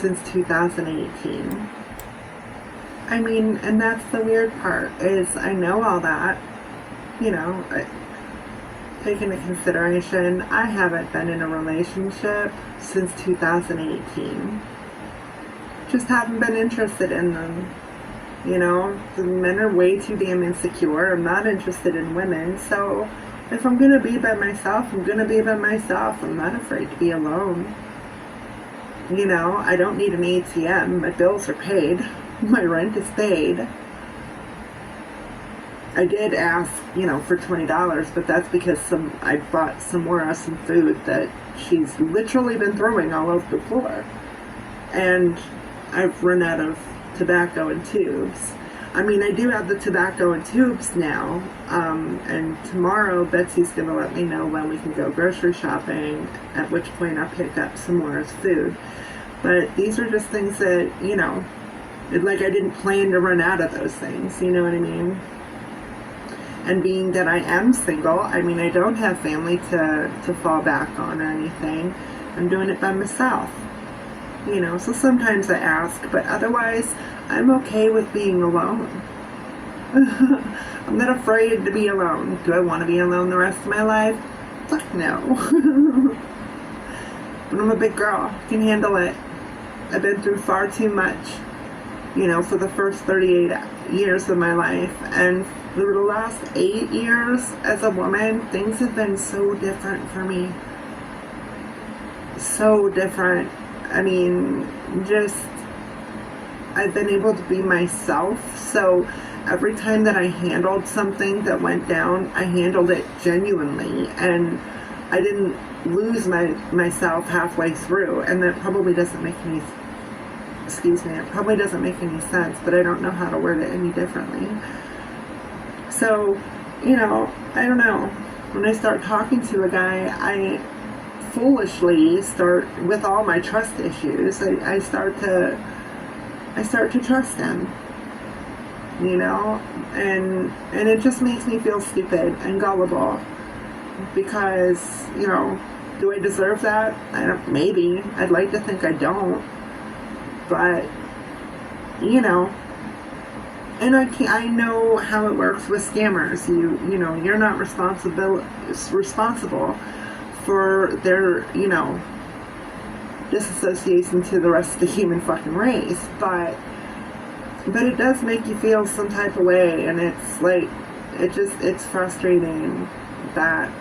since 2018. I mean, and that's the weird part, is I know all that, take into consideration, I haven't been in a relationship since 2018. Just haven't been interested in them. The men are way too damn insecure. I'm not interested in women, so if I'm gonna be by myself, I'm gonna be by myself. I'm not afraid to be alone. I don't need an ATM. My bills are paid. My rent is paid. I did ask, for $20, but that's because I bought Samora some food that she's literally been throwing all over the floor. And I've run out of tobacco and tubes. I mean, I do have the tobacco and tubes now, and tomorrow Betsy's going to let me know when we can go grocery shopping, at which point I'll pick up Samora's food. But these are just things that, like I didn't plan to run out of those things, you know what I mean? And being that I am single, I mean, I don't have family to fall back on or anything. I'm doing it by myself. So sometimes I ask, but otherwise, I'm okay with being alone. I'm not afraid to be alone. Do I want to be alone the rest of my life? Fuck no. But I'm a big girl. I can handle it. I've been through far too much, for the first 38 years of my life. And for the last 8 years as a woman, things have been so different for me. So different. I mean, I've been able to be myself, so every time that I handled something that went down, I handled it genuinely, and I didn't lose myself halfway through, and that probably doesn't make any, it probably doesn't make any sense, but I don't know how to word it any differently. So, I don't know, when I start talking to a guy, I foolishly start, with all my trust issues, I start to trust him, and it just makes me feel stupid and gullible, because, do I deserve that? Maybe. I'd like to think I don't, but, and I know how it works with scammers. You're not responsible for their, disassociation to the rest of the human fucking race, but it does make you feel some type of way, and it's like, it's frustrating that,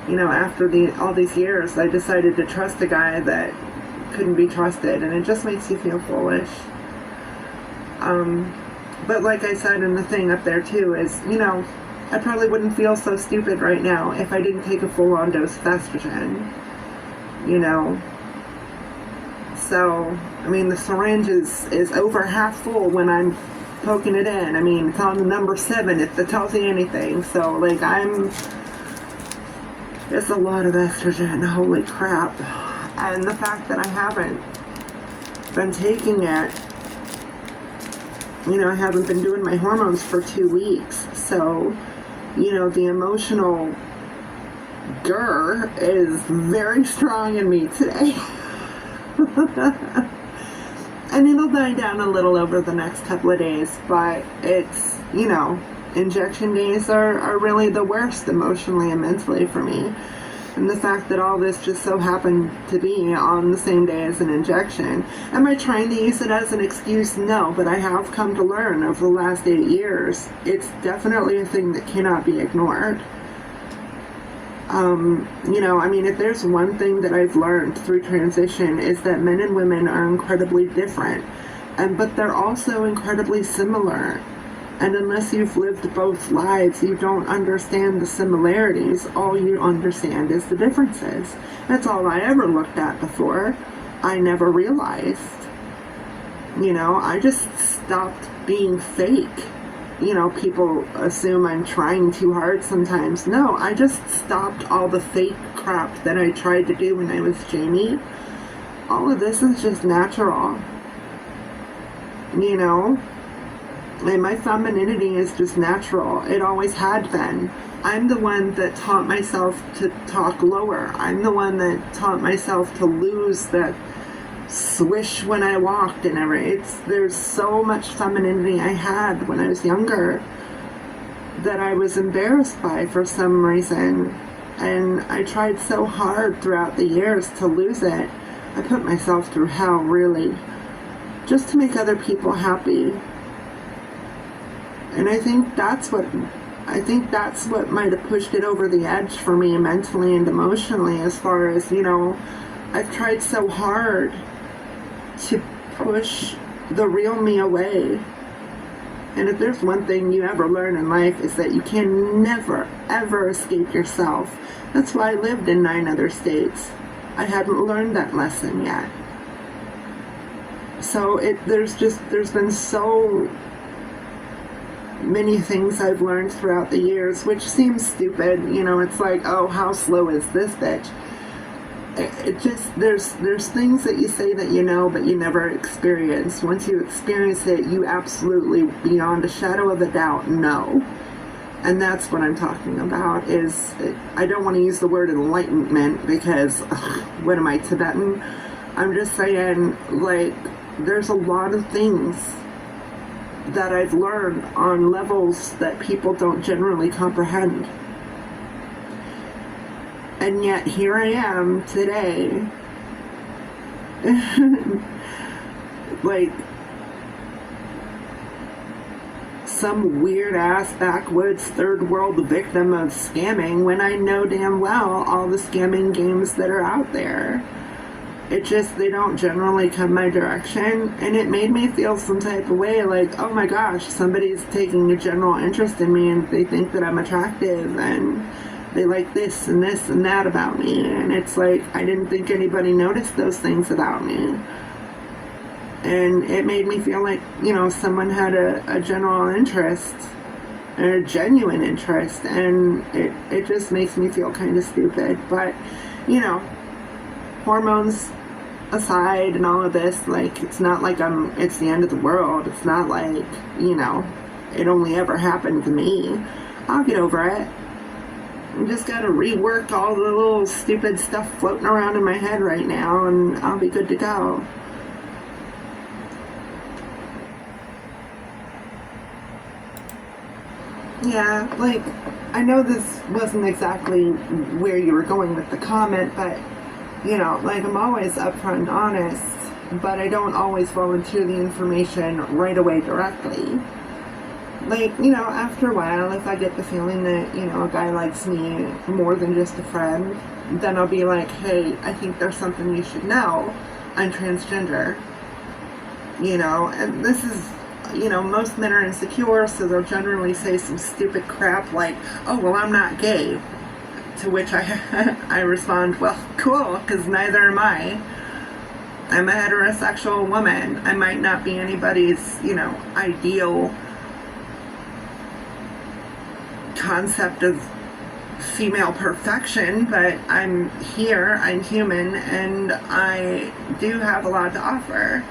after all these years, I decided to trust a guy that couldn't be trusted, and it just makes you feel foolish. But like I said in the thing up there too, is, I probably wouldn't feel so stupid right now if I didn't take a full-on dose of estrogen, So, I mean, the syringe is over half full when I'm poking it in. I mean, it's on the number 7 if it tells you anything. So, like, it's a lot of estrogen, holy crap. And the fact that I haven't been taking it, I haven't been doing my hormones for 2 weeks. So, the emotional grr is very strong in me today. And it'll die down a little over the next couple of days, but it's, injection days are really the worst emotionally and mentally for me. And the fact that all this just so happened to be on the same day as an injection. Am I trying to use it as an excuse? No, but I have come to learn over the last 8 years, it's definitely a thing that cannot be ignored. I mean, if there's one thing that I've learned through transition, is that men and women are incredibly different, but they're also incredibly similar. And unless you've lived both lives, you don't understand the similarities. All you understand is the differences. That's all I ever looked at before. I never realized. I just stopped being fake. People assume I'm trying too hard sometimes. No, I just stopped all the fake crap that I tried to do when I was Jamie. All of this is just natural. And my femininity is just natural. It always had been. I'm the one that taught myself to talk lower. I'm the one that taught myself to lose that swish when I walked and there's so much femininity I had when I was younger that I was embarrassed by for some reason. And I tried so hard throughout the years to lose it. I put myself through hell, really, just to make other people happy. And I think that's what might have pushed it over the edge for me mentally and emotionally, as far as, I've tried so hard to push the real me away. And if there's one thing you ever learn in life, is that you can never, ever escape yourself. That's why I lived in 9 other states. I hadn't learned that lesson yet. So there's been so many things I've learned throughout the years, which seems stupid. It's like, oh, how slow is this bitch? It just, there's things that you say that you know, but you never experience. Once you experience it, you absolutely, beyond a shadow of a doubt, know. And that's what I'm talking about. I don't want to use the word enlightenment because, what am I, Tibetan? I'm just saying, like, there's a lot of things that I've learned on levels that people don't generally comprehend. And yet here I am today, like some weird ass backwoods third world victim of scamming, when I know damn well all the scamming games that are out there. They don't generally come my direction, and it made me feel some type of way, like, oh my gosh, somebody's taking a general interest in me and they think that I'm attractive and they like this and this and that about me. And it's like, I didn't think anybody noticed those things about me. And it made me feel like, someone had a general interest, or a genuine interest, and it just makes me feel kind of stupid. But, hormones aside and all of this, like, it's not like it's the end of the world. It's not like, it only ever happened to me. I'll get over it. I just gotta rework all the little stupid stuff floating around in my head right now, and I'll be good to go. Yeah, like, I know this wasn't exactly where you were going with the comment, but, like, I'm always upfront and honest, but I don't always volunteer the information right away directly. Like, after a while, if I get the feeling that, a guy likes me more than just a friend, then I'll be like, hey, I think there's something you should know. I'm transgender. And this is, most men are insecure, so they'll generally say some stupid crap like, oh, well, I'm not gay. To which I respond, well, cool, because neither am I. I'm a heterosexual woman. I might not be anybody's, ideal concept of female perfection, but I'm here, I'm human, and I do have a lot to offer.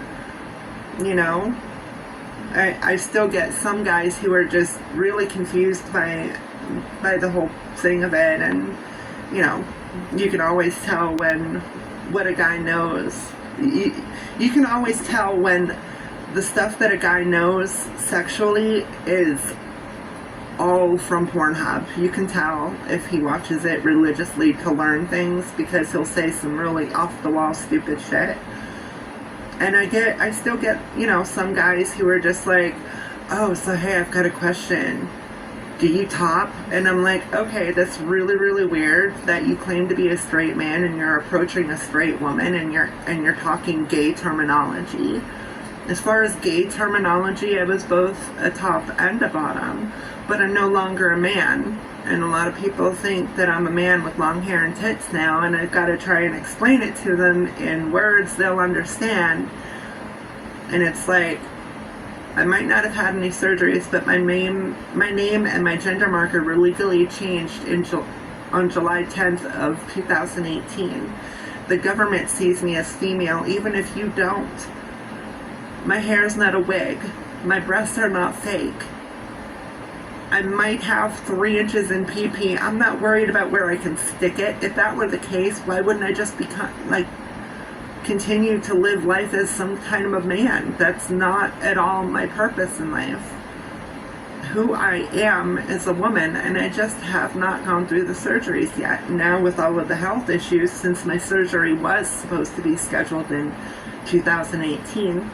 I still get some guys who are just really confused by the whole thing of it, and you can always tell what a guy knows. You can always tell when the stuff that a guy knows sexually is all from Pornhub. You can tell if he watches it religiously to learn things, because he'll say some really off-the-wall stupid shit. And I still get, some guys who are just like, oh, so hey, I've got a question. Do you top? And I'm like, okay, that's really, really weird that you claim to be a straight man and you're approaching a straight woman and you're talking gay terminology. As far as gay terminology, I was both a top and a bottom, but I'm no longer a man. And a lot of people think that I'm a man with long hair and tits now, and I've got to try and explain it to them in words they'll understand. And it's like, I might not have had any surgeries, but my name and my gender marker were legally changed on July 10th of 2018. The government sees me as female, even if you don't. My hair is not a wig. My breasts are not fake. I might have 3 inches in PP. I'm not worried about where I can stick it. If that were the case, why wouldn't I just become, like, continue to live life as some kind of a man. That's not at all my purpose in life. Who I am is a woman, and I just have not gone through the surgeries yet. Now with all of the health issues, since my surgery was supposed to be scheduled in 2018,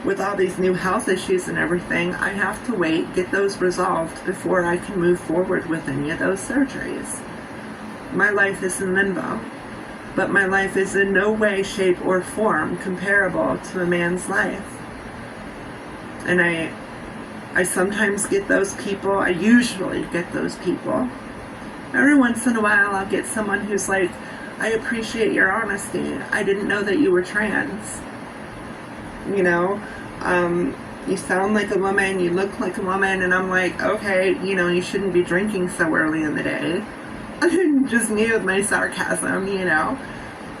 with all these new health issues and everything, I have to wait, get those resolved before I can move forward with any of those surgeries. My life is in limbo, but my life is in no way, shape, or form comparable to a man's life. And I sometimes get those people, I usually get those people. Every once in a while I'll get someone who's like, I appreciate your honesty. I didn't know that you were trans. You know, you sound like a woman, you look like a woman, and I'm like, okay, you know, you shouldn't be drinking so early in the day. Just me with my sarcasm, you know.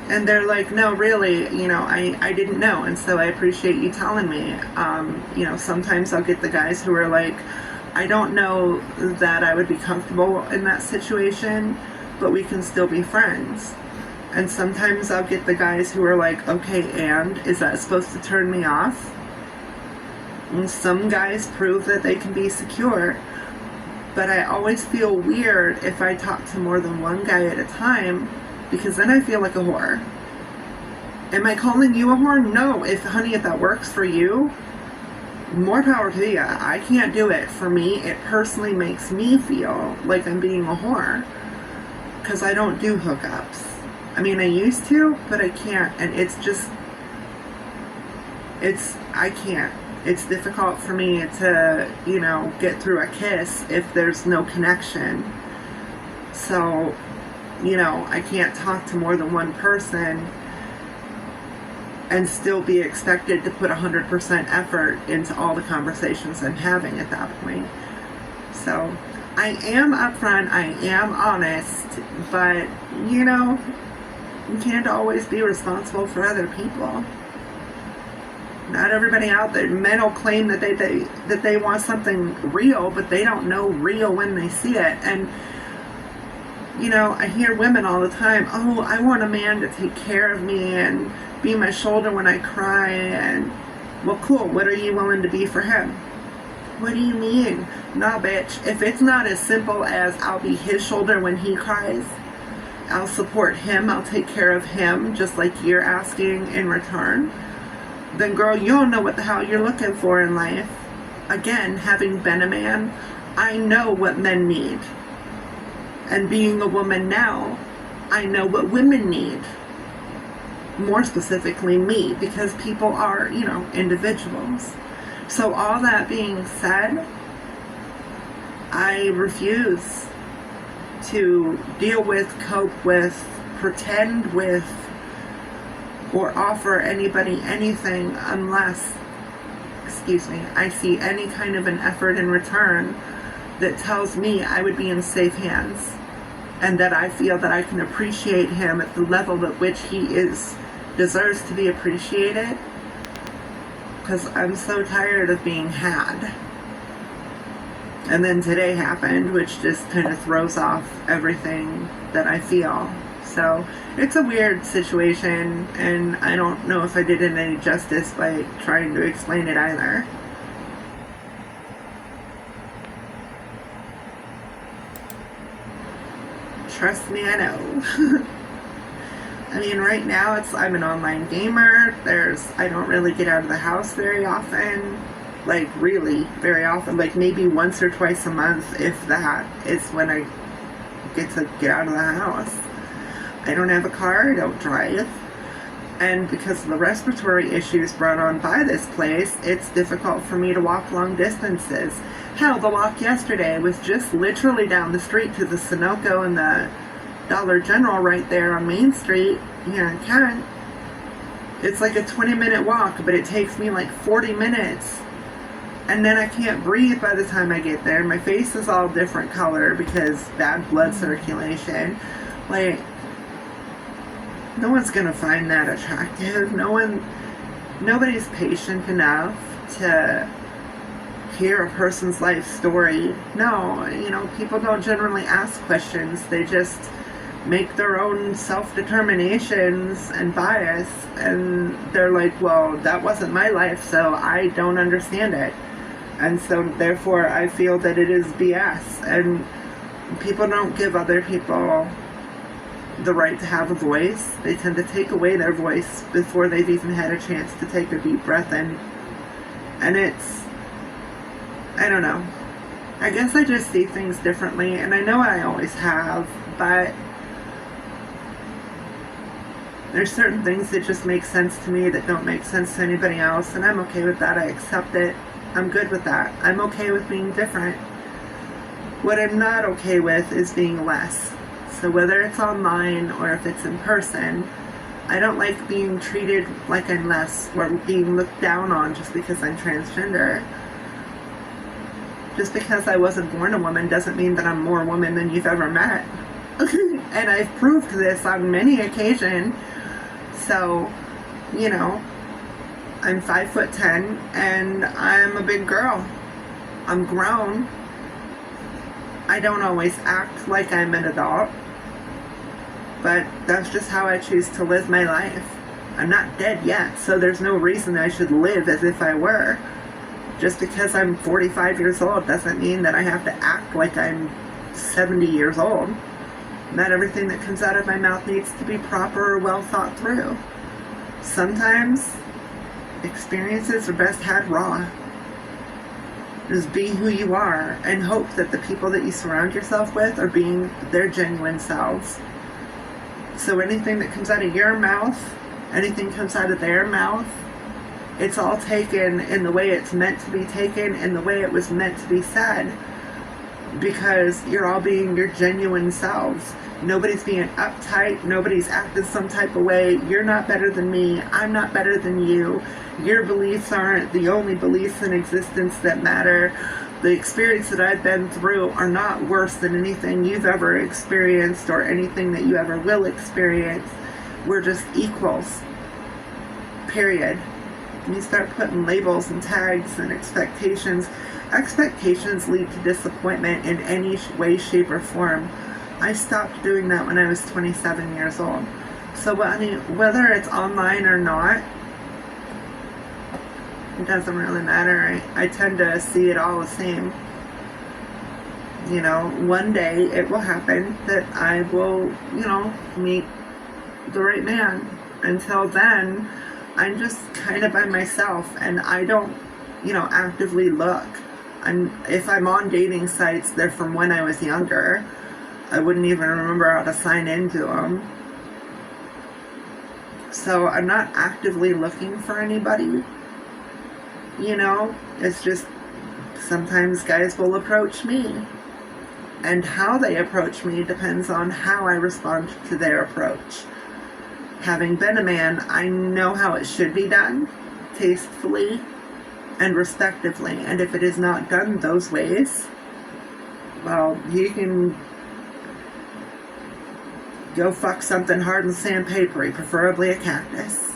And they're like, no, really, you know, I didn't know, and so I appreciate you telling me. You know, sometimes I'll get the guys who are like, I don't know that I would be comfortable in that situation, but we can still be friends. And sometimes I'll get the guys who are like, okay, and is that supposed to turn me off? And some guys prove that they can be secure, but I always feel weird if I talk to more than one guy at a time, because then I feel like a whore. Am I calling you a whore? No. If that works for you, more power to you. I can't do it. For me, it personally makes me feel like I'm being a whore, because I don't do hookups. I mean, I used to, but I can't, and I can't. It's difficult for me to, you know, get through a kiss if there's no connection. So, you know, I can't talk to more than one person and still be expected to put 100% effort into all the conversations I'm having at that point. So, I am upfront, I am honest, but, you know, you can't always be responsible for other people. Not everybody out there, men will claim that they want something real, but they don't know real when they see it. And you know, I hear women all the time, oh, I want a man to take care of me and be my shoulder when I cry. And, well, cool, what are you willing to be for him? What do you mean? Nah, bitch, if it's not as simple as I'll be his shoulder when he cries, I'll support him, I'll take care of him, just like you're asking in return, then girl, you don't know what the hell you're looking for in life. Again, having been a man, I know what men need. And being a woman now, I know what women need. More specifically me, because people are, you know, individuals. So all that being said, I refuse to deal with, cope with, pretend with, or offer anybody anything unless, I see any kind of an effort in return that tells me I would be in safe hands, and that I feel that I can appreciate him at the level at which he deserves to be appreciated, because I'm so tired of being had. And then today happened, which just kind of throws off everything that I feel. So it's a weird situation, and I don't know if I did it any justice by trying to explain it either. Trust me, I know. I mean, right now I'm an online gamer. I don't really get out of the house very often. Like, really, very often. Like, maybe once or twice a month, if that, is when I get to get out of the house. I don't have a car, I don't drive. And because of the respiratory issues brought on by this place, it's difficult for me to walk long distances. Hell, the walk yesterday was just literally down the street to the Sunoco and the Dollar General right there on Main Street here in Kent. It's like a 20-minute walk, but it takes me like 40 minutes. And then I can't breathe by the time I get there. My face is all different color because bad blood circulation. Like, no one's gonna find that attractive. Nobody's patient enough to hear a person's life story. No, you know, people don't generally ask questions. They just make their own self-determinations and bias, and they're like, well, that wasn't my life, so I don't understand it, and so therefore I feel that it is BS. And people don't give other people the right to have a voice. They tend to take away their voice before they've even had a chance to take a deep breath in. And it's, I don't know, I guess I just see things differently, and I know I always have, but there's certain things that just make sense to me that don't make sense to anybody else, and I'm okay with that. I accept it. I'm good with that. I'm okay with being different. What I'm not okay with is being less. So whether it's online or if it's in person, I don't like being treated like I'm less or being looked down on just because I'm transgender. Just because I wasn't born a woman doesn't mean that I'm more woman than you've ever met. And I've proved this on many occasions. So, you know, I'm 5'10" and I'm a big girl. I'm grown. I don't always act like I'm an adult, but that's just how I choose to live my life. I'm not dead yet, so there's no reason I should live as if I were. Just because I'm 45 years old doesn't mean that I have to act like I'm 70 years old. Not everything that comes out of my mouth needs to be proper or well thought through. Sometimes experiences are best had raw. Just be who you are and hope that the people that you surround yourself with are being their genuine selves. So anything that comes out of your mouth, anything comes out of their mouth, it's all taken in the way it's meant to be taken and the way it was meant to be said, because you're all being your genuine selves. Nobody's being uptight. Nobody's acting some type of way. You're not better than me. I'm not better than you. Your beliefs aren't the only beliefs in existence that matter. The experience that I've been through are not worse than anything you've ever experienced or anything that you ever will experience. We're just equals. Period. And you start putting labels and tags and expectations. Expectations lead to disappointment in any way, shape, or form. I stopped doing that when I was 27 years old. So whether it's online or not, it doesn't really matter. I tend to see it all the same. You know, one day it will happen that I will, you know, meet the right man. Until then, I'm just kind of by myself, and I don't, you know, actively look. If I'm on dating sites, they're from when I was younger. I wouldn't even remember how to sign into them. So I'm not actively looking for anybody. You know, it's just sometimes guys will approach me. And how they approach me depends on how I respond to their approach. Having been a man, I know how it should be done, tastefully and respectively. And if it is not done those ways, well, you can go fuck something hard and sandpapery, preferably a cactus.